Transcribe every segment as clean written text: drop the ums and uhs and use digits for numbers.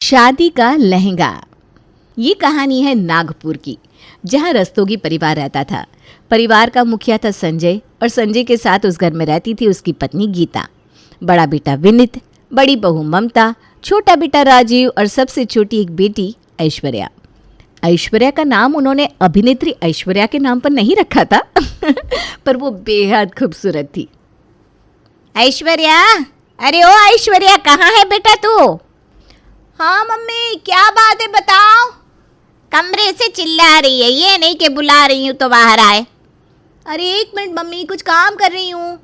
शादी का लहंगा। ये कहानी है नागपुर की, जहाँ रस्तोगी परिवार रहता था। परिवार का मुखिया था संजय और संजय के साथ उस घर में रहती थी उसकी पत्नी गीता, बड़ा बेटा विनीत, बड़ी बहू ममता, छोटा बेटा राजीव और सबसे छोटी एक बेटी ऐश्वर्या। ऐश्वर्या का नाम उन्होंने अभिनेत्री ऐश्वर्या के नाम पर नहीं रखा था पर वो बेहद खूबसूरत थी। ऐश्वर्या, अरे ओ ऐश्वर्या, कहाँ है बेटा तू? हाँ मम्मी, क्या बात है बताओ। कमरे से चिल्ला रही है, ये नहीं कि बुला रही हूँ तो बाहर आए। अरे एक मिनट मम्मी, कुछ काम कर रही हूँ।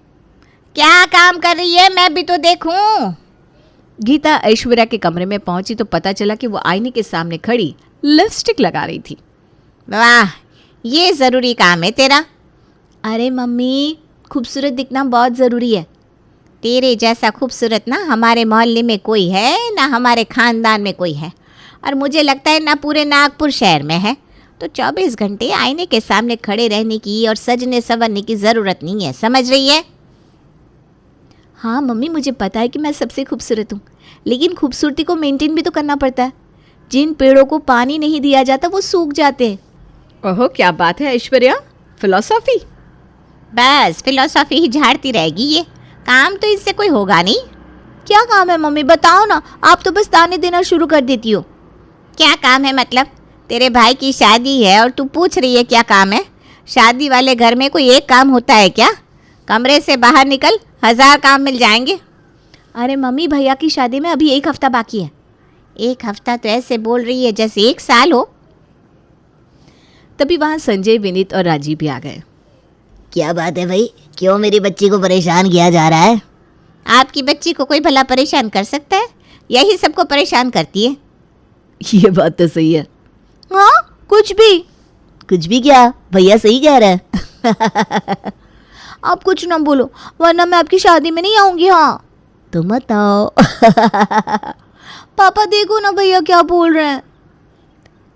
क्या काम कर रही है, मैं भी तो देखूं। गीता ऐश्वर्या के कमरे में पहुंची तो पता चला कि वो आईने के सामने खड़ी लिपस्टिक लगा रही थी। वाह, ये ज़रूरी काम है तेरा। अरे मम्मी, खूबसूरत दिखना बहुत ज़रूरी है। तेरे जैसा खूबसूरत ना हमारे मोहल्ले में कोई है, ना हमारे ख़ानदान में कोई है, और मुझे लगता है ना पूरे नागपुर शहर में है। तो 24 घंटे आईने के सामने खड़े रहने की और सजने संवरने की ज़रूरत नहीं है, समझ रही है? हाँ मम्मी, मुझे पता है कि मैं सबसे खूबसूरत हूँ, लेकिन खूबसूरती को मेंटेन भी तो करना पड़ता है। जिन पेड़ों को पानी नहीं दिया जाता वो सूख जाते हैं। ओहो, क्या बात है ऐश्वर्या, फिलॉसफी। बस फिलॉसफी ही झाड़ती रहेगी, ये काम तो इससे कोई होगा नहीं। क्या काम है मम्मी, बताओ ना। आप तो बस ताने देना शुरू कर देती हो। क्या काम है मतलब? तेरे भाई की शादी है और तू पूछ रही है क्या काम है? शादी वाले घर में कोई एक काम होता है क्या? कमरे से बाहर निकल, 1000 काम मिल जाएंगे। अरे मम्मी, भैया की शादी में अभी 1 हफ्ता बाकी है। 1 हफ्ता तो ऐसे बोल रही है जैसे 1 साल हो। तभी वहाँ संजय, विनीत और राजीव भी आ गए। क्या बात है भाई, क्यों मेरी बच्ची को परेशान किया जा रहा है? आपकी बच्ची को कोई भला परेशान कर सकता है? यही सबको परेशान करती है। ये बात तो सही है। हाँ, कुछ भी क्या, भैया सही कह रहा है। आप कुछ ना बोलो, वरना मैं आपकी शादी में नहीं आऊंगी। हाँ तो मत आओ। पापा देखो ना भैया क्या बोल रहे हैं।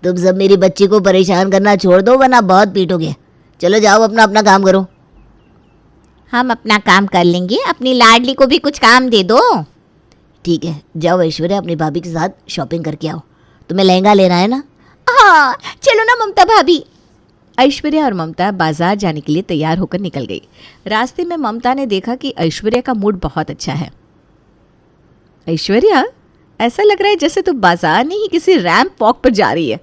तुम सब मेरी बच्ची को परेशान करना छोड़ दो, वरना बहुत पीटोगे। चलो जाओ, अपना अपना काम करो। हम अपना काम कर लेंगे, अपनी लाडली को भी कुछ काम दे दो। ठीक है, जाओ ऐश्वर्या, अपनी भाभी के साथ शॉपिंग करके आओ। तुम्हें लहंगा लेना है ना? हाँ चलो ना ममता भाभी। ऐश्वर्या और ममता बाजार जाने के लिए तैयार होकर निकल गई। रास्ते में ममता ने देखा कि ऐश्वर्या का मूड बहुत अच्छा है। ऐश्वर्या, ऐसा लग रहा है जैसे तू बाजार नहीं किसी रैंप वॉक पर जा रही है।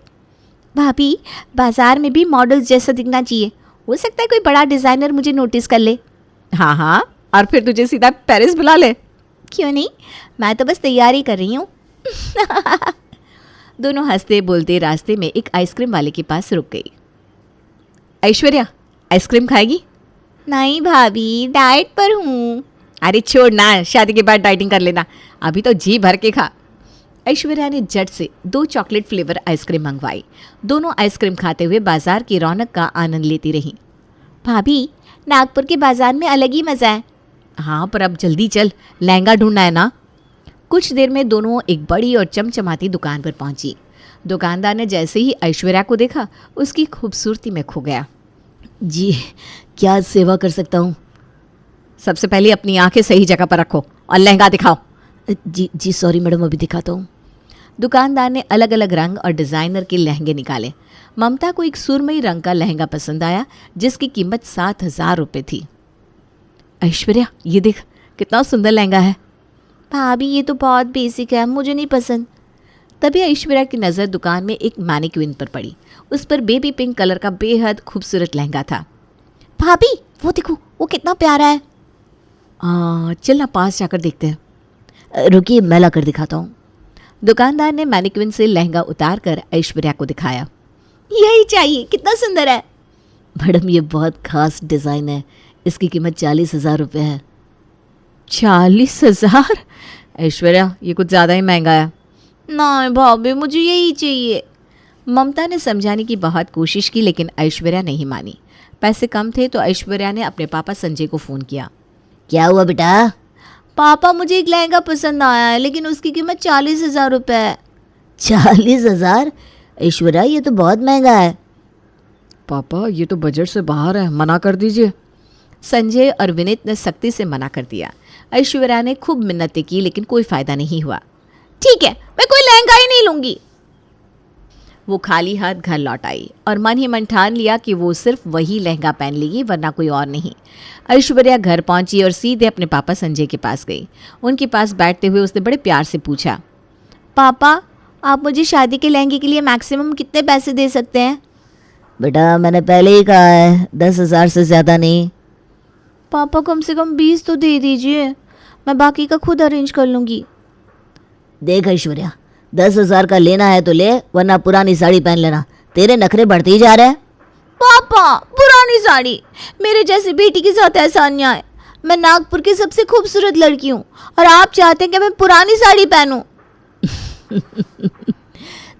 भाभी, बाजार में भी मॉडल्स जैसा दिखना चाहिए। हो सकता है कोई बड़ा डिज़ाइनर मुझे नोटिस कर ले। हाँ हाँ, और फिर तुझे सीधा पेरिस बुला ले। क्यों नहीं, मैं तो बस तैयारी कर रही हूँ। दोनों हंसते बोलते रास्ते में एक आइसक्रीम वाले के पास रुक गई। ऐश्वर्या, आइसक्रीम खाएगी? नहीं भाभी, डाइट पर हूँ। अरे छोड़ ना, शादी के बाद डाइटिंग कर लेना, अभी तो जी भर के खा। ऐश्वर्या ने झट से 2 चॉकलेट फ्लेवर आइसक्रीम मंगवाई। दोनों आइसक्रीम खाते हुए बाजार की रौनक का आनंद लेती रहीं। भाभी, नागपुर के बाजार में अलग ही मज़ा है। हाँ, पर अब जल्दी चल, लहंगा ढूंढना है ना। कुछ देर में दोनों एक बड़ी और चमचमाती दुकान पर पहुंची। दुकानदार ने जैसे ही ऐश्वर्या को देखा, उसकी खूबसूरती में खो गया। जी, क्या सेवा कर सकता हूँ? सबसे पहले अपनी आंखें सही जगह पर रखो और लहंगा दिखाओ। जी सॉरी मैडम, अभी दिखाता हूँ। दुकानदार ने अलग अलग रंग और डिज़ाइनर के लहंगे निकाले। ममता को एक सुरमई रंग का लहंगा पसंद आया, जिसकी कीमत 7000 रुपये थी। ऐश्वर्या, ये देख, कितना सुंदर लहंगा है। भाभी, ये तो बहुत बेसिक है, मुझे नहीं पसंद। तभी ऐश्वर्या की नज़र दुकान में एक मैनिक्विन पर पड़ी। उस पर बेबी पिंक कलर का बेहद खूबसूरत लहंगा था। भाभी, वो देखो, वो कितना प्यारा है। चल ना, पास जाकर देखते हैं। रुकिए, मैं ला कर दिखाता हूँ। दुकानदार ने मैनिक्विन से लहंगा उतार कर ऐश्वर्या को दिखाया। यही चाहिए, कितना सुंदर है। मैडम, ये बहुत खास डिज़ाइन है, इसकी कीमत 40,000 रुपये है। 40,000? ऐश्वर्या, ये कुछ ज़्यादा ही महंगा है। नहीं भाभी, मुझे यही चाहिए। ममता ने समझाने की बहुत कोशिश की, लेकिन ऐश्वर्या नहीं मानी। पैसे कम थे तो ऐश्वर्या ने अपने पापा संजय को फ़ोन किया। क्या हुआ बेटा? पापा, मुझे एक लहंगा पसंद आया है, लेकिन उसकी कीमत 40,000 रुपये है। 40,000? ऐश्वर्या, ये तो बहुत महंगा है। पापा, ये तो बजट से बाहर है, मना कर दीजिए। संजय और विनीत ने सख्ती से मना कर दिया। ऐश्वर्या ने खूब मिन्नतें की, लेकिन कोई फ़ायदा नहीं हुआ। ठीक है, मैं कोई लहंगा ही नहीं लूंगी। वो खाली हाथ घर लौट आई और मन ही मन ठान लिया कि वो सिर्फ वही लहंगा पहन लेगी, वरना कोई और नहीं। ऐश्वर्या घर पहुंची और सीधे अपने पापा संजय के पास गई। उनके पास बैठते हुए उसने बड़े प्यार से पूछा, पापा आप मुझे शादी के लहंगे के लिए मैक्सिमम कितने पैसे दे सकते हैं? बेटा मैंने पहले ही कहा है 10,000 से ज़्यादा नहीं। पापा कम से कम 20 तो दे दीजिए, मैं बाकी का खुद अरेंज कर लूँगी। देख ऐश्वर्या, 10,000 का लेना है तो ले, वरना पुरानी साड़ी पहन लेना। तेरे नखरे बढ़ते ही जा रहे हैं। पापा पुरानी साड़ी, मेरे जैसी बेटी के साथ ऐसा अन्याय। मैं नागपुर की सबसे खूबसूरत लड़की हूँ और आप चाहते हैं कि मैं पुरानी साड़ी पहनूं?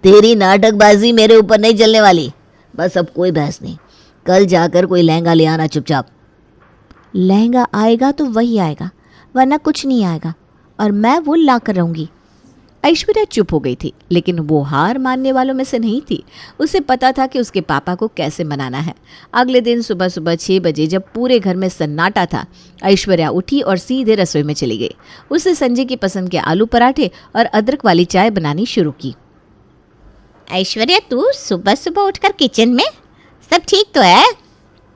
तेरी नाटकबाजी मेरे ऊपर नहीं चलने वाली। बस अब कोई बहस नहीं, कल जाकर कोई लहंगा ले आना चुपचाप। लहंगा आएगा तो वही आएगा, वरना कुछ नहीं आएगा और मैं वो ला कर रहूँगी। ऐश्वर्या चुप हो गई थी, लेकिन वो हार मानने वालों में से नहीं थी। उसे पता था कि उसके पापा को कैसे मनाना है। अगले दिन सुबह सुबह 6 बजे जब पूरे घर में सन्नाटा था, ऐश्वर्या उठी और सीधे रसोई में चली गई। उसने संजय की पसंद के आलू पराठे और अदरक वाली चाय बनानी शुरू की। ऐश्वर्या तू सुबह सुबह उठकर किचन में, सब ठीक तो है?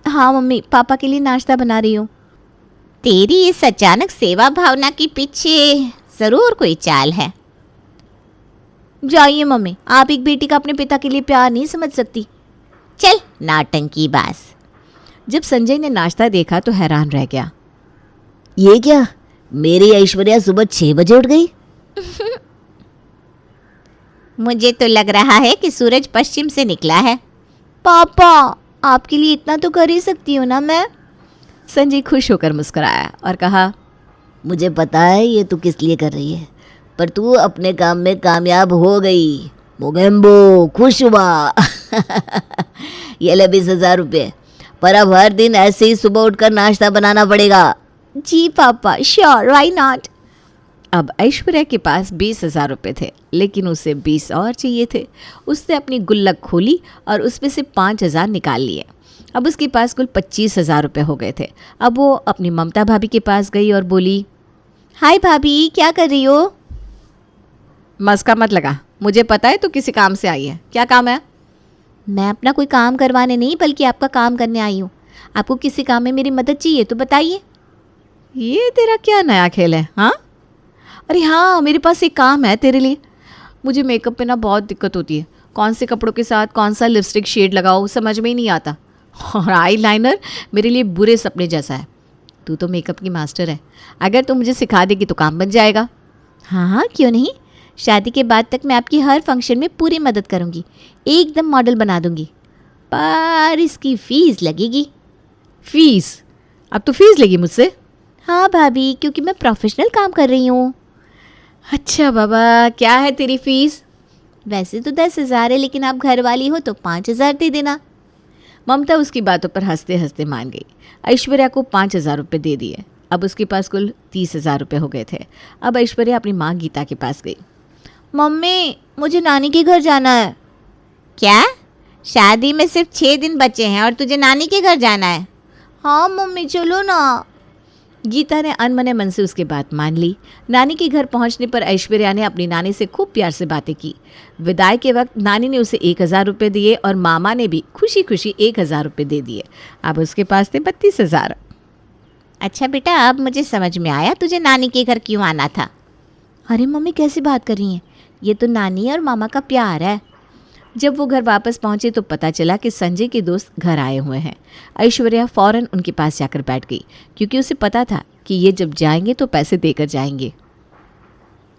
हाँ मम्मी, पापा के लिए नाश्ता बना रही हूँ। तेरी इस अचानक सेवा भावना के पीछे जरूर कोई चाल है। जाइए मम्मी, आप एक बेटी का अपने पिता के लिए प्यार नहीं समझ सकती। चल नाटंकी बास। जब संजय ने नाश्ता देखा तो हैरान रह गया। ये क्या, मेरी ऐश्वर्या सुबह 6 बजे उठ गई? मुझे तो लग रहा है कि सूरज पश्चिम से निकला है। पापा आपके लिए इतना तो कर ही सकती हूँ ना मैं। संजय खुश होकर मुस्कुराया और कहा, मुझे पता है ये तू किस लिए कर रही है, पर तू अपने काम में कामयाब हो गई। मोगेम्बो, खुश हुआ। ये ले 20,000 रुपये, पर अब हर दिन ऐसे ही सुबह उठकर नाश्ता बनाना पड़ेगा। जी पापा, श्योर, व्हाई नॉट। अब ऐश्वर्या के पास 20,000 रुपये थे, लेकिन उसे 20 और चाहिए थे। उसने अपनी गुल्लक खोली और उसमें से 5,000 निकाल लिए। अब उसके पास कुल 25,000 रुपये हो गए थे। अब वो अपनी ममता भाभी के पास गई और बोली, हाय भाभी, क्या कर रही हो? मस्का मत लगा, मुझे पता है तू किसी काम से आई है। क्या काम है? मैं अपना कोई काम करवाने नहीं, बल्कि आपका काम करने आई हूँ। आपको किसी काम में मेरी मदद चाहिए तो बताइए। ये तेरा क्या नया खेल है? हाँ, अरे हाँ, मेरे पास एक काम है तेरे लिए। मुझे मेकअप पे ना बहुत दिक्कत होती है। कौन से कपड़ों के साथ कौन सा लिपस्टिक शेड लगाओ समझ में ही नहीं आता, और आई लाइनर मेरे लिए बुरे सपने जैसा है। तू तो मेकअप की मास्टर है, अगर तू मुझे सिखा देगी तो काम बन जाएगा। हाँ हाँ, क्यों नहीं। शादी के बाद तक मैं आपकी हर फंक्शन में पूरी मदद करूँगी, एकदम मॉडल बना दूँगी। पर इसकी फ़ीस लगेगी। फ़ीस? अब तो फ़ीस लेगी मुझसे? हाँ भाभी, क्योंकि मैं प्रोफेशनल काम कर रही हूँ। अच्छा बाबा, क्या है तेरी फ़ीस? वैसे तो 10,000 है, लेकिन आप घर वाली हो तो 5,000 दे देना। ममता उसकी बातों पर हंसते हंसते मान गई। ऐश्वर्या को 5,000 रुपये दे दिए। अब उसके पास कुल 30,000 रुपये हो गए थे। अब ऐश्वर्या अपनी माँ गीता के पास गई। मम्मी, मुझे नानी के घर जाना है। क्या? शादी में सिर्फ 6 दिन बचे हैं और तुझे नानी के घर जाना है? हाँ मम्मी, चलो ना। गीता ने अनमने मन से उसकी बात मान ली। नानी के घर पहुंचने पर ऐश्वर्या ने अपनी नानी से खूब प्यार से बातें की। विदाई के वक्त नानी ने उसे 1,000 रुपये दिए और मामा ने भी खुशी खुशी 1,000 रुपये दे दिए। अब उसके पास थे 32,000। अच्छा बेटा, अब मुझे समझ में आया तुझे नानी के घर क्यों आना था। अरे मम्मी, कैसी बात कर रही हैं? ये तो नानी और मामा का प्यार है। जब वो घर वापस पहुंचे तो पता चला कि संजय के दोस्त घर आए हुए हैं। ऐश्वर्या फ़ौरन उनके पास जाकर बैठ गई, क्योंकि उसे पता था कि ये जब जाएंगे तो पैसे देकर जाएंगे।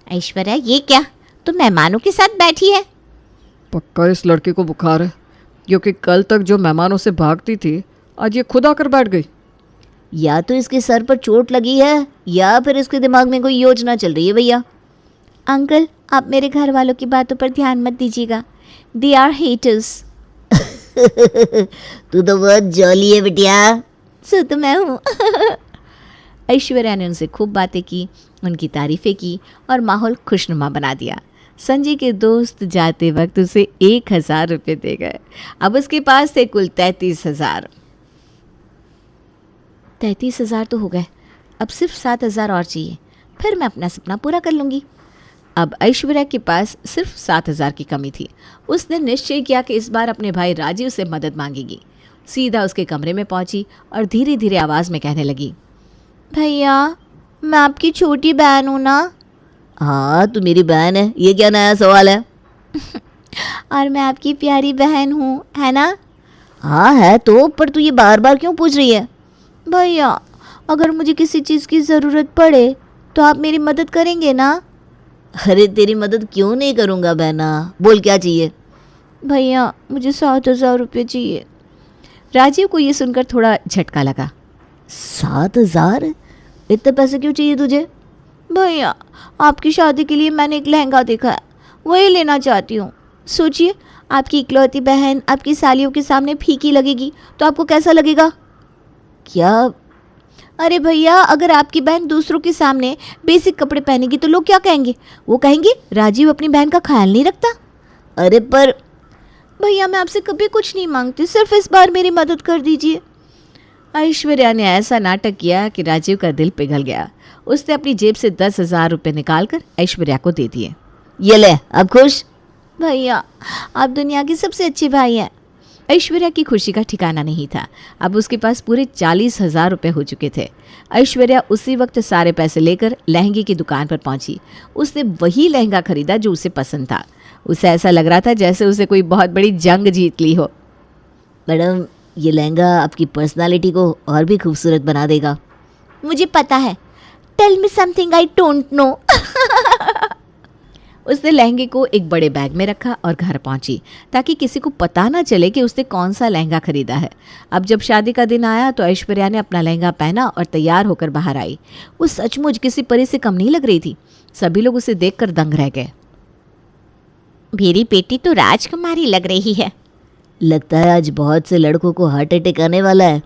ऐश्वर्या, ये क्या, तुम मेहमानों के साथ बैठी है? पक्का इस लड़के को बुखार है, क्योंकि कल तक जो मेहमानों से भागती थी आज ये खुद आकर बैठ गई। या तो इसके सर पर चोट लगी है, या फिर इसके दिमाग में कोई योजना चल रही है। भैया अंकल, आप मेरे घर वालों की बातों पर ध्यान मत दीजिएगा, दे आर हेटर्स। तू तो बहुत जॉली है बिटिया। सो तो मैं हूँ। ऐश्वर्या ने उनसे खूब बातें की, उनकी तारीफ़ें की और माहौल खुशनुमा बना दिया। संजय के दोस्त जाते वक्त उसे 1,000 रुपये दे गए। अब उसके पास थे कुल 33,000। 33,000 तो हो गए, अब सिर्फ 7,000 और चाहिए, फिर मैं अपना सपना पूरा कर लूँगी। अब ऐश्वर्या के पास सिर्फ 7,000 की कमी थी। उसने निश्चय किया कि इस बार अपने भाई राजीव से मदद मांगेगी। सीधा उसके कमरे में पहुंची और धीरे धीरे आवाज़ में कहने लगी, भैया मैं आपकी छोटी बहन हूँ ना। हाँ तू मेरी बहन है, ये क्या नया सवाल है? और मैं आपकी प्यारी बहन हूँ, है ना? हाँ है तो, पर तू ये बार बार क्यों पूछ रही है? भैया अगर मुझे किसी चीज़ की ज़रूरत पड़े तो आप मेरी मदद करेंगे ना? अरे तेरी मदद क्यों नहीं करूँगा बहना, बोल क्या चाहिए? भैया मुझे 7,000 रुपये चाहिए। राजीव को ये सुनकर थोड़ा झटका लगा। 7,000? इतने पैसे क्यों चाहिए तुझे? भैया आपकी शादी के लिए मैंने एक लहंगा देखा है, वही लेना चाहती हूँ। सोचिए आपकी इकलौती बहन आपकी सालियों के सामने फीकी लगेगी तो आपको कैसा लगेगा? क्या? अरे भैया अगर आपकी बहन दूसरों के सामने बेसिक कपड़े पहनेगी तो लोग क्या कहेंगे? वो कहेंगे राजीव अपनी बहन का ख्याल नहीं रखता। अरे पर भैया मैं आपसे कभी कुछ नहीं मांगती, सिर्फ इस बार मेरी मदद कर दीजिए। ऐश्वर्या ने ऐसा नाटक किया कि राजीव का दिल पिघल गया। उसने अपनी जेब से 10,000 रुपये निकालकर ऐश्वर्या को दे दिए। ये ले, अब खुश? भैया आप दुनिया के सबसे अच्छे भाई हैं। ऐश्वर्या की खुशी का ठिकाना नहीं था। अब उसके पास पूरे 40,000 रुपये हो चुके थे। ऐश्वर्या उसी वक्त सारे पैसे लेकर लहंगे की दुकान पर पहुंची। उसने वही लहंगा खरीदा जो उसे पसंद था। उसे ऐसा लग रहा था जैसे उसे कोई बहुत बड़ी जंग जीत ली हो। मैडम ये लहंगा आपकी पर्सनालिटी को और भी खूबसूरत बना देगा। मुझे पता है, tell me something I don't know. उसने लहंगे को एक बड़े बैग में रखा और घर पहुंची ताकि किसी को पता ना चले कि उसने कौन सा लहंगा खरीदा है। अब जब शादी का दिन आया तो ऐश्वर्या ने अपना लहंगा पहना और तैयार होकर बाहर आई। वो सचमुच किसी परी से कम नहीं लग रही थी। सभी लोग उसे देखकर दंग रह गए। मेरी बेटी तो राजकुमारी लग रही है। लगता है आज बहुत से लड़कों को हार्ट अटैक आने वाला है।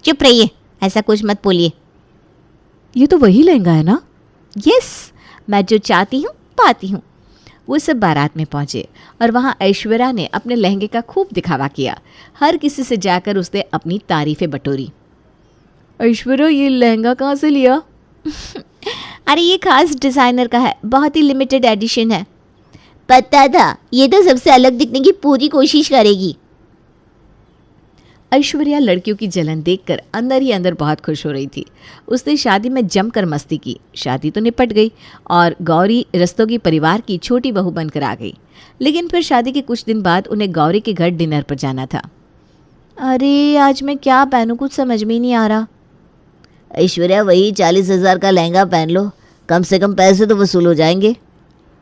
चुप रहिए, ऐसा कुछ मत बोलिए। ये तो वही लहंगा है ना? यस, मैं जो चाहती हूँ पाती हूँ। वो सब बारात में पहुंचे और वहाँ ऐश्वर्या ने अपने लहंगे का खूब दिखावा किया। हर किसी से जाकर उसने अपनी तारीफें बटोरी। ऐश्वर्या ये लहंगा कहाँ से लिया? अरे ये खास डिज़ाइनर का है, बहुत ही लिमिटेड एडिशन है। पता था, ये तो सबसे अलग दिखने की पूरी कोशिश करेगी। ऐश्वर्या लड़कियों की जलन देखकर अंदर ही अंदर बहुत खुश हो रही थी। उसने शादी में जमकर मस्ती की। शादी तो निपट गई और गौरी रस्तोगी परिवार की छोटी बहू बनकर आ गई। लेकिन फिर शादी के कुछ दिन बाद उन्हें गौरी के घर डिनर पर जाना था। अरे आज मैं क्या पहनूं, कुछ समझ में नहीं आ रहा। ऐश्वर्या वही 40,000 का लहंगा पहन लो, कम से कम पैसे तो वसूल हो जाएंगे।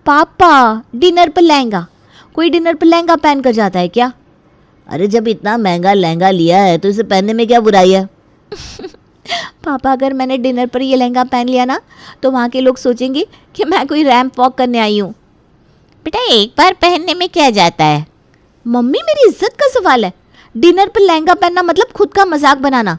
पापा डिनर पर लहंगा? कोई डिनर पर लहंगा पहन कर जाता है क्या? अरे जब इतना महंगा लहंगा लिया है तो इसे पहनने में क्या बुराई है? पापा अगर मैंने डिनर पर ये लहंगा पहन लिया ना तो वहाँ के लोग सोचेंगे कि मैं कोई रैंप वॉक करने आई हूँ। बेटा एक बार पहनने में क्या जाता है? मम्मी मेरी इज्जत का सवाल है। डिनर पर लहंगा पहनना मतलब खुद का मजाक बनाना।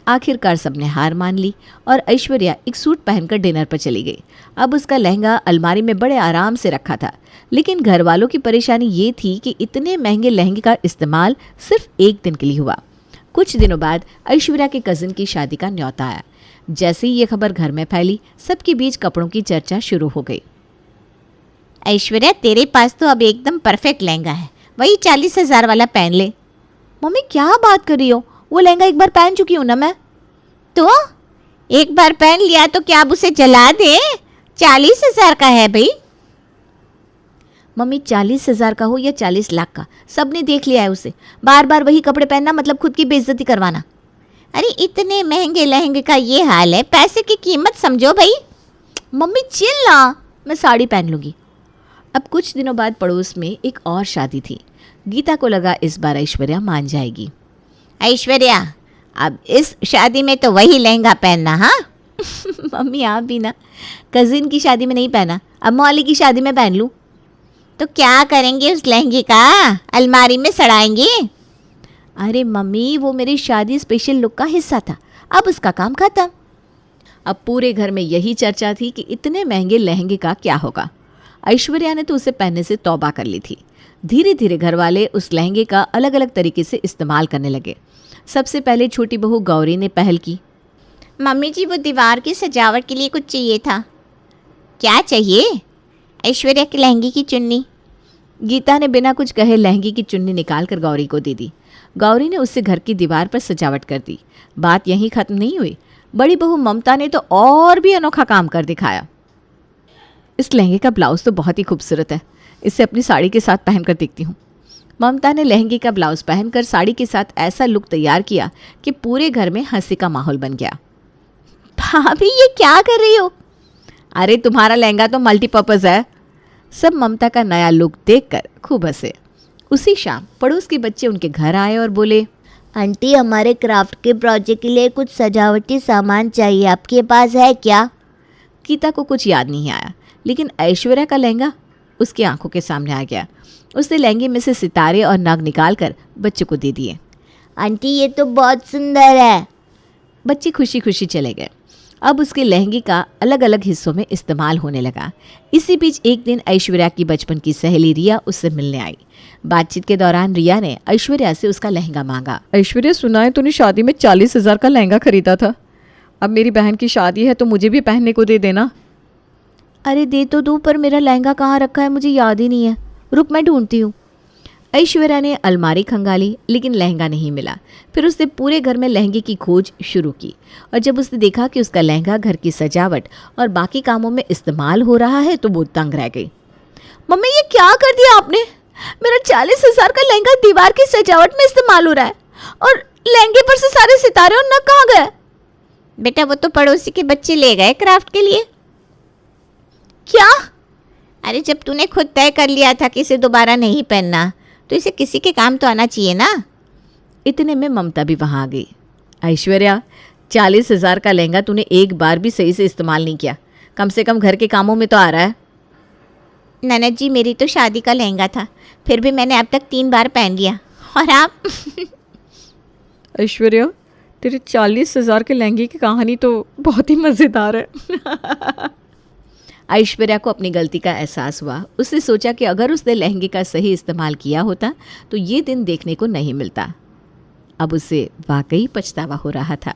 आखिरकार सबने हार मान ली और ऐश्वर्या एक सूट पहनकर डिनर पर चली गई। अब उसका लहंगा अलमारी में बड़े आराम से रखा था। लेकिन घर वालों की परेशानी ये थी कि इतने महंगे लहंगे का इस्तेमाल सिर्फ एक दिन के लिए हुआ। कुछ दिनों बाद ऐश्वर्या के कजिन की शादी का न्योता आया। जैसे ही ये खबर घर में फैली, सबके बीच कपड़ों की चर्चा शुरू हो गई। ऐश्वर्या तेरे पास तो अब एकदम परफेक्ट लहंगा है, वही 40,000 वाला पहन ले। मम्मी क्या बात कर रही हो? वो लहंगा एक बार पहन चुकी हूँ ना मैं। तो एक बार पहन लिया तो क्या अब उसे जला दे? 40,000 का है भाई। मम्मी 40,000 का हो या 40 लाख का, सबने देख लिया है उसे। बार बार वही कपड़े पहनना मतलब खुद की बेइज्जती करवाना। अरे इतने महंगे लहंगे का ये हाल है, पैसे की कीमत समझो भाई। मम्मी चिल ना, मैं साड़ी पहन लूँगी। अब कुछ दिनों बाद पड़ोस में एक और शादी थी। गीता को लगा इस बार ऐश्वर्या मान जाएगी। ऐश्वर्या अब इस शादी में तो वही लहंगा पहनना। हाँ मम्मी आप भी ना, कजिन की शादी में नहीं पहना, अब मौली की शादी में पहन लूँ। तो क्या करेंगे उस लहंगे का? अलमारी में सड़ाएंगे? अरे मम्मी वो मेरी शादी स्पेशल लुक का हिस्सा था, अब उसका काम खत्म। अब पूरे घर में यही चर्चा थी कि इतने महंगे लहंगे का क्या होगा। ऐश्वर्या ने तो उसे पहनने से तौबा कर ली थी। धीरे धीरे घर वाले उस लहंगे का अलग अलग तरीके से इस्तेमाल करने लगे। सबसे पहले छोटी बहू गौरी ने पहल की। मम्मी जी वो दीवार की सजावट के लिए कुछ चाहिए था। क्या चाहिए? ऐश्वर्या के लहंगे की चुन्नी। गीता ने बिना कुछ कहे लहंगे की चुन्नी निकाल कर गौरी को दे दी। गौरी ने उससे घर की दीवार पर सजावट कर दी। बात यहीं खत्म नहीं हुई, बड़ी बहू ममता ने तो और भी अनोखा काम कर दिखाया। इस लहंगे का ब्लाउज तो बहुत ही खूबसूरत है, इसे अपनी साड़ी के साथ पहनकर देखती हूँ। ममता ने लहंगे का ब्लाउज पहनकर साड़ी के साथ ऐसा लुक तैयार किया कि पूरे घर में हंसी का माहौल बन गया। भाभी ये क्या कर रही हो? अरे तुम्हारा लहंगा तो मल्टीपर्पज़ है। सब ममता का नया लुक देखकर खूब हंसे। उसी शाम पड़ोस के बच्चे उनके घर आए और बोले, आंटी हमारे क्राफ्ट के प्रोजेक्ट के लिए कुछ सजावटी सामान चाहिए, आपके पास है क्या? गीता को कुछ याद नहीं आया, लेकिन ऐश्वर्या का लहंगा उसकी आंखों के सामने आ गया। उसने लहंगे में से सितारे और नग निकालकर बच्चे को दे दिए। आंटी ये तो बहुत सुंदर है। बच्चे खुशी खुशी चले गए। अब उसके लहंगे का अलग अलग हिस्सों में इस्तेमाल होने लगा। इसी बीच एक दिन ऐश्वर्या की बचपन की सहेली रिया उससे मिलने आई। बातचीत के दौरान रिया ने ऐश्वर्या से उसका लहंगा मांगा। ऐश्वर्या, सुना है तूने शादी में 40,000 का लहंगा खरीदा था। अब मेरी बहन की शादी है तो मुझे भी पहनने को दे देना। अरे दे तो दूँ, पर मेरा लहंगा कहाँ रखा है मुझे याद ही नहीं है। रुक मैं ढूंढती हूँ। ऐश्वर्या ने अलमारी खंगाली, लेकिन लहंगा नहीं मिला। फिर उसने पूरे घर में लहंगे की खोज शुरू की, और जब उसने देखा कि उसका लहंगा घर की सजावट और बाकी कामों में इस्तेमाल हो रहा है तो वो दंग रह गई। मम्मी ये क्या कर दिया आपने? मेरा 40,000 का लहंगा दीवार की सजावट में इस्तेमाल हो रहा है, और लहंगे पर से सारे सितारे और नग कहाँ गए? बेटा वो तो पड़ोसी के बच्चे ले गए क्राफ्ट के लिए। क्या? अरे जब तूने खुद तय कर लिया था कि इसे दोबारा नहीं पहनना, तो इसे किसी के काम तो आना चाहिए ना। इतने में ममता भी वहाँ आ गई। ऐश्वर्या, 40,000 का लहंगा तूने एक बार भी सही से इस्तेमाल नहीं किया, कम से कम घर के कामों में तो आ रहा है। ननद जी मेरी तो शादी का लहंगा था, फिर भी मैंने अब तक 3 बार पहन लिया, और आप? ऐश्वर्या, तेरे 40,000 के लहंगे की कहानी तो बहुत ही मज़ेदार है। ऐश्वर्या को अपनी गलती का एहसास हुआ। उसने सोचा कि अगर उसने लहंगे का सही इस्तेमाल किया होता तो ये दिन देखने को नहीं मिलता। अब उसे वाकई पछतावा हो रहा था।